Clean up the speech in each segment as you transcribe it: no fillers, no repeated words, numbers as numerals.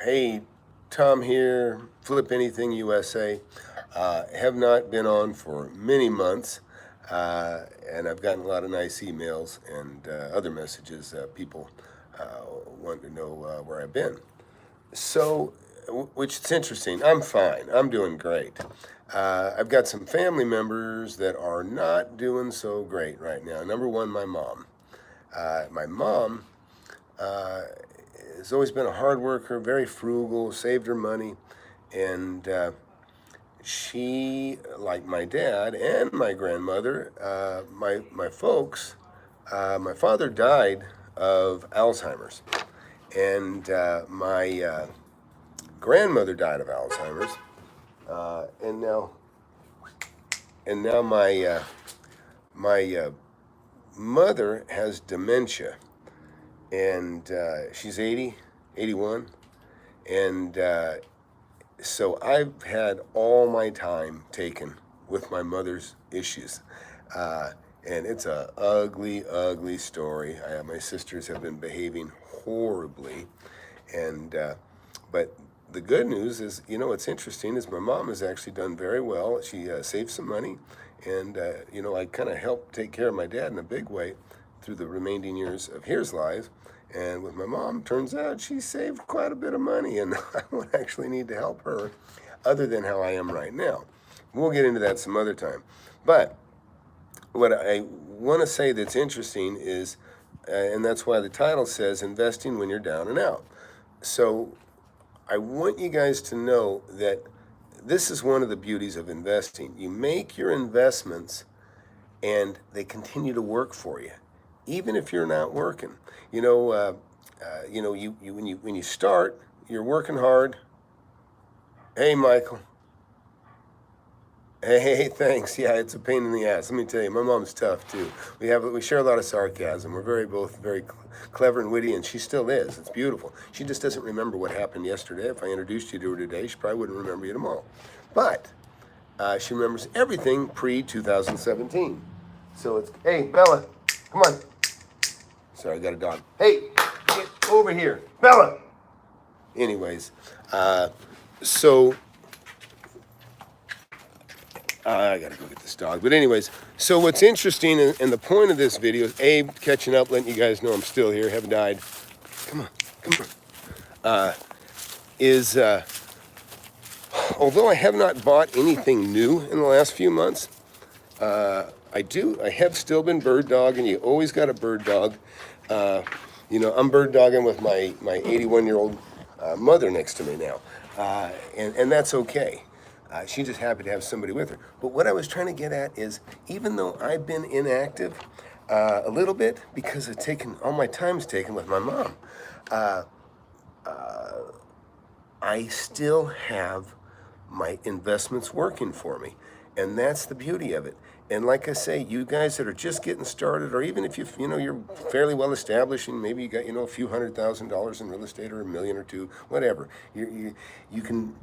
Hey, Tom here, FlipAnythingUSA. Have not been on for many months, and I've gotten a lot of nice emails and other messages. People want to know where I've been. So, which is interesting. I'm fine. I'm doing great. I've got some family members that are not doing so great right now. Number one, my mom. My mom has always been a hard worker, very frugal, saved her money, and she, like my dad and my grandmother, my folks, my father died of Alzheimer's, and my grandmother died of Alzheimer's, and now my mother has dementia, and she's 81, and so I've had all my time taken with my mother's issues, and it's a ugly story. My sisters have been behaving horribly, and but the good news is, what's interesting is my mom has actually done very well. She saved some money, and I kind of helped take care of my dad in a big way through the remaining years of his life. And with my mom, turns out she saved quite a bit of money, and I would actually need to help her other than how I am right now. We'll get into that some other time. But what I want to say that's interesting is, and that's why the title says investing when you're down and out. So I want you guys to know that this is one of the beauties of investing. You make your investments and they continue to work for you, even if you're not working. When you start, you're working hard. Hey, Michael. Hey, thanks. Yeah, it's a pain in the ass. Let me tell you, my mom's tough too. We share a lot of sarcasm. We're both very clever and witty, and she still is. It's beautiful. She just doesn't remember what happened yesterday. If I introduced you to her today, she probably wouldn't remember you tomorrow. But she remembers everything pre-2017. So it's, hey, Bella, come on. Sorry, I got a dog. Hey, get over here, Bella. Anyways, so I gotta go get this dog. But anyways, so what's interesting, and the point of this video is Abe catching up, letting you guys know I'm still here, haven't died. Come on. Although I have not bought anything new in the last few months, I have still been bird dogging. You always got a bird dog. I'm bird dogging with my 81-year-old mother next to me now, and that's okay. She's just happy to have somebody with her. But what I was trying to get at is, even though I've been inactive a little bit because of all my time's taken with my mom, I still have my investments working for me, and that's the beauty of it. And like I say, you guys that are just getting started, or even if you're fairly well established and maybe you got a few $100,000 in real estate or $1 million or $2 million, whatever, you can.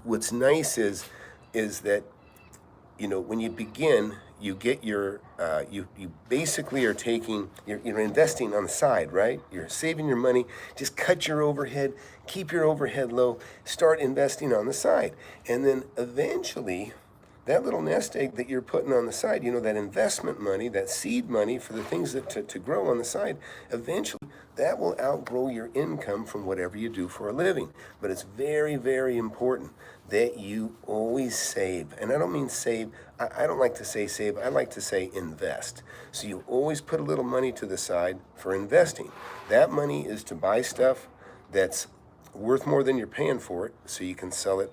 What's nice is that when you begin, you get your you basically are you're investing on the side, right? You're saving your money. Just cut your overhead, keep your overhead low, start investing on the side, and then eventually that little nest egg that you're putting on the side, that investment money, that seed money for the things that to grow on the side, eventually that will outgrow your income from whatever you do for a living. But it's very, very important that you always save. And I don't mean save, I don't like to say save, I like to say invest. So you always put a little money to the side for investing. That money is to buy stuff that's worth more than you're paying for it, so you can sell it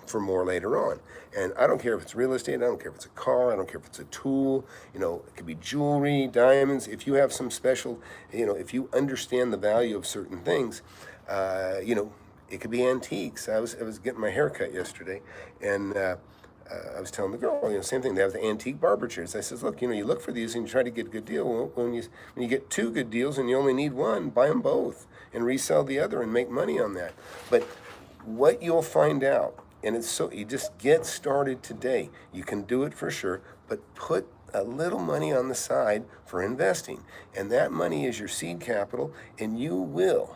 for more later on. And I don't care if it's real estate, I don't care if it's a car, I don't care if it's a tool, it could be jewelry, diamonds. If you have some special, if you understand the value of certain things, it could be antiques. I was getting my hair cut yesterday, and I was telling the girl, same thing. They have the antique barber chairs. I says, look, you look for these and you try to get a good deal. Well, when you get two good deals and you only need one, buy them both and resell the other and make money on that. But what you'll find out, and you just get started today. You can do it for sure, but put a little money on the side for investing. And that money is your seed capital, and you will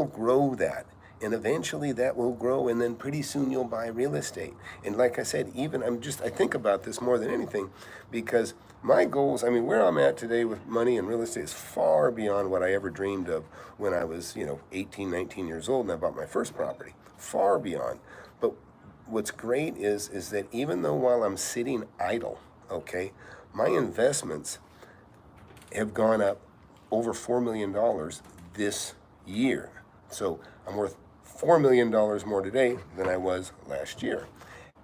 grow that. And eventually that will grow, and then pretty soon you'll buy real estate. And like I said, even I think about this more than anything, because my goals, I mean, where I'm at today with money and real estate is far beyond what I ever dreamed of when I was, 18, 19 years old and I bought my first property. Far beyond. But what's great is that even though while I'm sitting idle, okay, my investments have gone up over $4 million this year. So I'm worth $4 million more today than I was last year.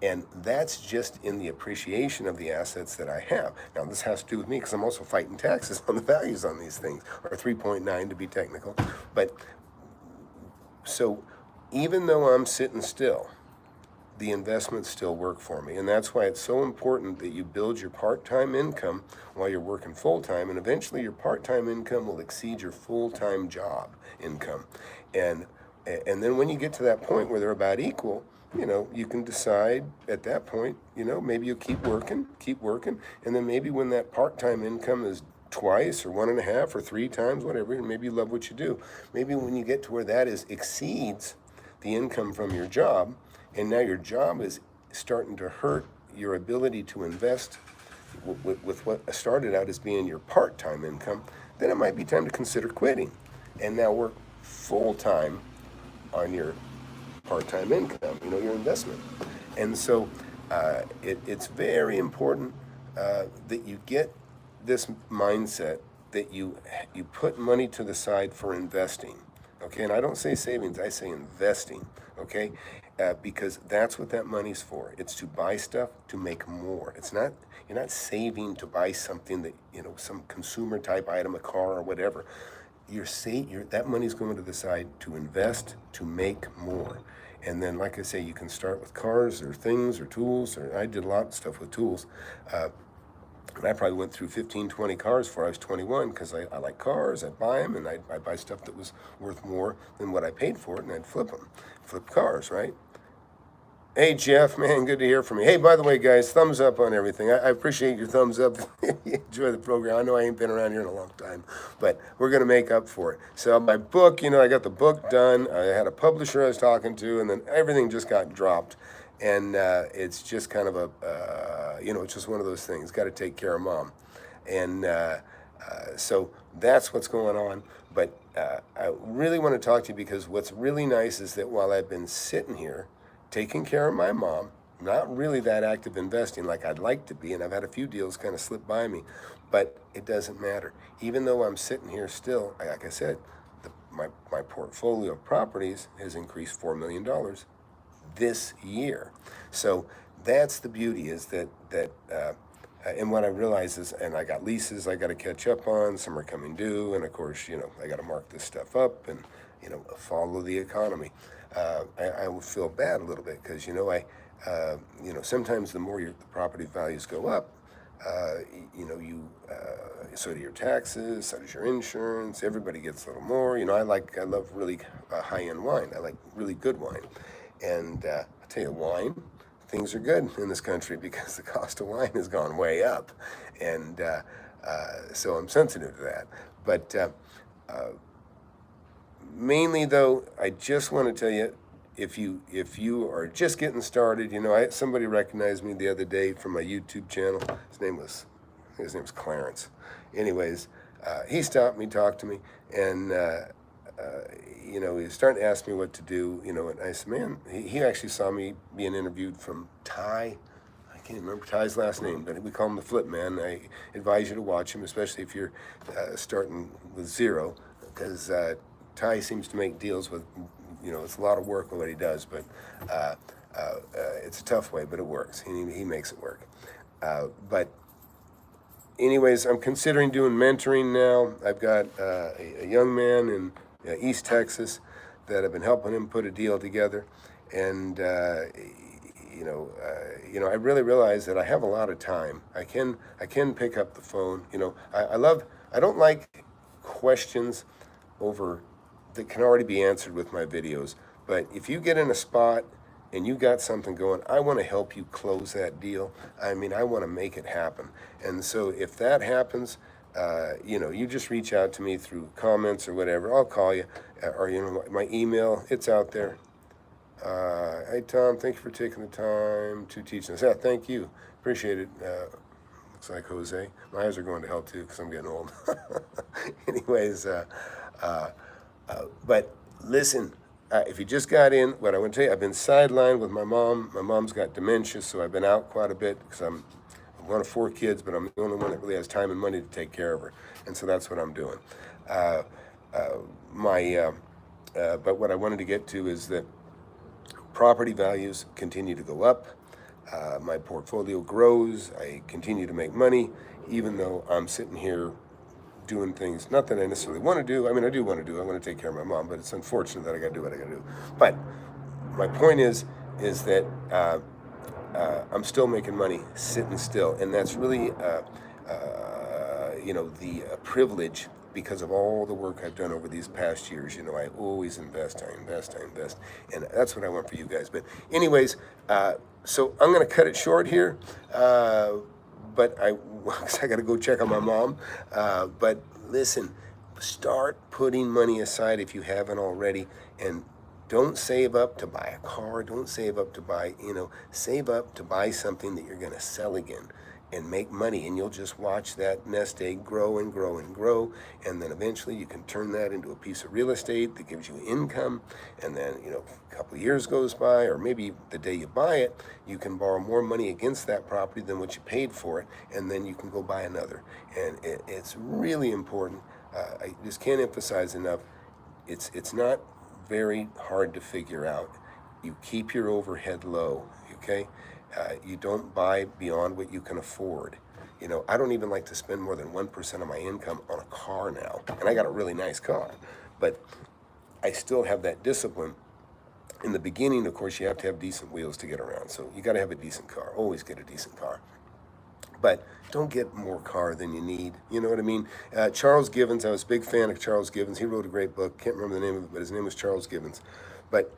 And that's just in the appreciation of the assets that I have. Now, this has to do with me because I'm also fighting taxes on the values on these things, or 3.9 to be technical. But so even though I'm sitting still, the investments still work for me. And that's why it's so important that you build your part-time income while you're working full-time, and eventually your part-time income will exceed your full-time job income. And then when you get to that point where they're about equal, you can decide at that point, maybe you keep working, and then maybe when that part-time income is twice or 1.5 or 3 times, whatever, and maybe you love what you do, maybe when you get to where that exceeds the income from your job, and now your job is starting to hurt your ability to invest with what started out as being your part-time income, then it might be time to consider quitting and now work full-time on your part-time income, your investment. And so it's very important that you get this mindset that you put money to the side for investing. Okay, and I don't say savings, I say investing, okay? Because that's what that money's for. It's to buy stuff to make more. You're not saving to buy something that, some consumer type item, a car or whatever. That money's going to the side to invest to make more. And then, like I say, you can start with cars or things or tools, or I did a lot of stuff with tools. And I probably went through 15, 20 cars before I was 21 because I like cars, I'd buy them, and I'd buy stuff that was worth more than what I paid for it, and I'd flip cars, right? Hey, Jeff, man, good to hear from you. Hey, by the way, guys, thumbs up on everything. I appreciate your thumbs up. Enjoy the program. I know I ain't been around here in a long time, but we're going to make up for it. So my book, I got the book done. I had a publisher I was talking to, and then everything just got dropped. And it's just kind of it's just one of those things. Got to take care of mom. And so that's what's going on. But I really want to talk to you because what's really nice is that while I've been sitting here taking care of my mom, not really that active investing like I'd like to be, and I've had a few deals kind of slip by me, but it doesn't matter. Even though I'm sitting here still, like I said, my portfolio of properties has increased $4 million this year. So that's the beauty, is that and what I realize is, and I got leases I got to catch up on, some are coming due, and of course, I got to mark this stuff up and, follow the economy. I will feel bad a little bit because, sometimes the more the property values go up, so do your taxes, so does your insurance, everybody gets a little more. I love really high-end wine. I like really good wine. And I'll tell you, wine, things are good in this country because the cost of wine has gone way up. And so I'm sensitive to that. But mainly, though, I just want to tell you, if you are just getting started, somebody recognized me the other day from my YouTube channel. His name was Clarence. Anyways, he stopped me, talked to me, and he was starting to ask me what to do, and I said, man, he actually saw me being interviewed from Ty. I can't remember Ty's last name, but we call him the Flip Man. I advise you to watch him, especially if you're starting with zero, because Ty seems to make deals with, it's a lot of work what he does, but it's a tough way, but it works. He makes it work. But anyways, I'm considering doing mentoring now. I've got a young man in East Texas that I've been helping him put a deal together, and I really realize that I have a lot of time. I can pick up the phone. I don't like questions that can already be answered with my videos. But if you get in a spot and you got something going, I want to help you close that deal. I want to make it happen. And so if that happens, you just reach out to me through comments or whatever. I'll call you, or my email. It's out there. Hey Tom, thank you for taking the time to teach us. Yeah, thank you. Appreciate it. Looks like Jose. My eyes are going to hell too because I'm getting old. Anyways, but listen, if you just got in, what I want to tell you, I've been sidelined with my mom. My mom's got dementia, so I've been out quite a bit because I'm one of 4 kids, but I'm the only one that really has time and money to take care of her, and so that's what I'm doing. But what I wanted to get to is that property values continue to go up. My portfolio grows. I continue to make money, even though I'm sitting here doing things, not that I necessarily want to do. I mean, I do want to do. I want to take care of my mom, but it's unfortunate that I got to do what I got to do. But my point is that I'm still making money sitting still, and that's really, the privilege because of all the work I've done over these past years. I always invest, and that's what I want for you guys. But anyways, so I'm going to cut it short here. But I got to go check on my mom. But listen, start putting money aside if you haven't already, and don't save up to buy a car. Don't save up to buy, save up to buy something that you're going to sell again and make money, and you'll just watch that nest egg grow and grow and grow, and then eventually you can turn that into a piece of real estate that gives you income, and then a couple of years goes by, or maybe the day you buy it, you can borrow more money against that property than what you paid for it, and then you can go buy another. And it's really important. I just can't emphasize enough, it's not very hard to figure out. You keep your overhead low, okay? You don't buy beyond what you can afford. I don't even like to spend more than 1% of my income on a car now. And I got a really nice car. But I still have that discipline. In the beginning, of course, you have to have decent wheels to get around. So you got to have a decent car. Always get a decent car. But don't get more car than you need. You know what I mean? Charles Givens, I was a big fan of Charles Givens. He wrote a great book. Can't remember the name of it, but his name was Charles Givens. But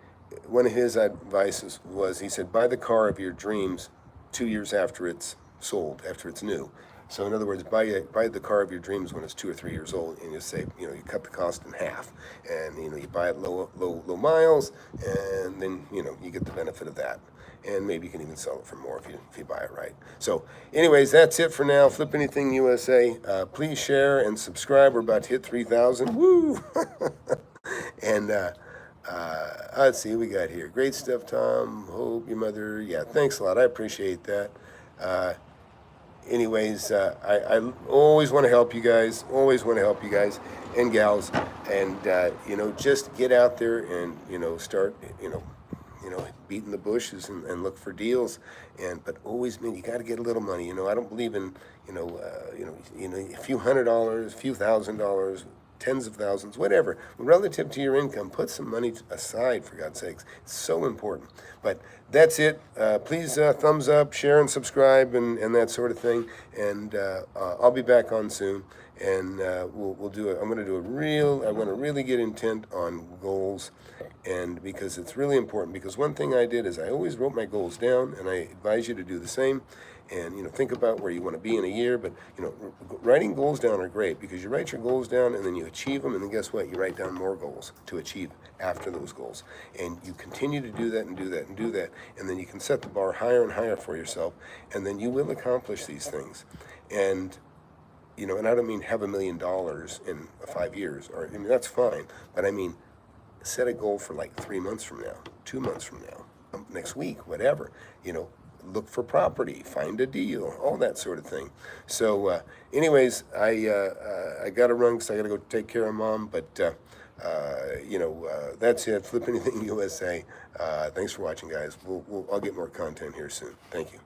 one of his advices was, he said, buy the car of your dreams 2 years after it's sold, after it's new. So in other words, buy the car of your dreams when it's 2 or 3 years old, and you say, you cut the cost in half, and you buy it low miles, and then you get the benefit of that. And maybe you can even sell it for more if you buy it right. So anyways, that's it for now. Flip Anything USA. Please share and subscribe. We're about to hit 3,000. Woo! And let's see what we got here. Great stuff, Tom. Hope your mother. Yeah, thanks a lot. I appreciate that. Anyways, I always want to help you guys. Always want to help you guys and gals. And just get out there and start beating the bushes and look for deals. But always, you got to get a little money. I don't believe in a few $100s, a few $1,000s, tens of thousands, whatever. Relative to your income, put some money aside, for God's sakes. It's so important. But that's it. Please thumbs up, share, and subscribe, and that sort of thing. And I'll be back on soon. And we'll do it. I'm going to do I want to really get intent on goals, and because it's really important. Because one thing I did is I always wrote my goals down, and I advise you to do the same. And think about where you want to be in a year. But writing goals down are great, because you write your goals down and then you achieve them, and then guess what? You write down more goals to achieve after those goals, and you continue to do that and do that and do that, and then you can set the bar higher and higher for yourself, and then you will accomplish these things. And and I don't mean have $1 million in 5 years, or that's fine, but I mean set a goal for like 3 months from now, 2 months from now, next week, whatever. Look for property, find a deal, all that sort of thing. So anyways, I got to run because I got to go take care of Mom, but that's it. Flip Anything USA. Thanks for watching, guys. I'll get more content here soon. Thank you.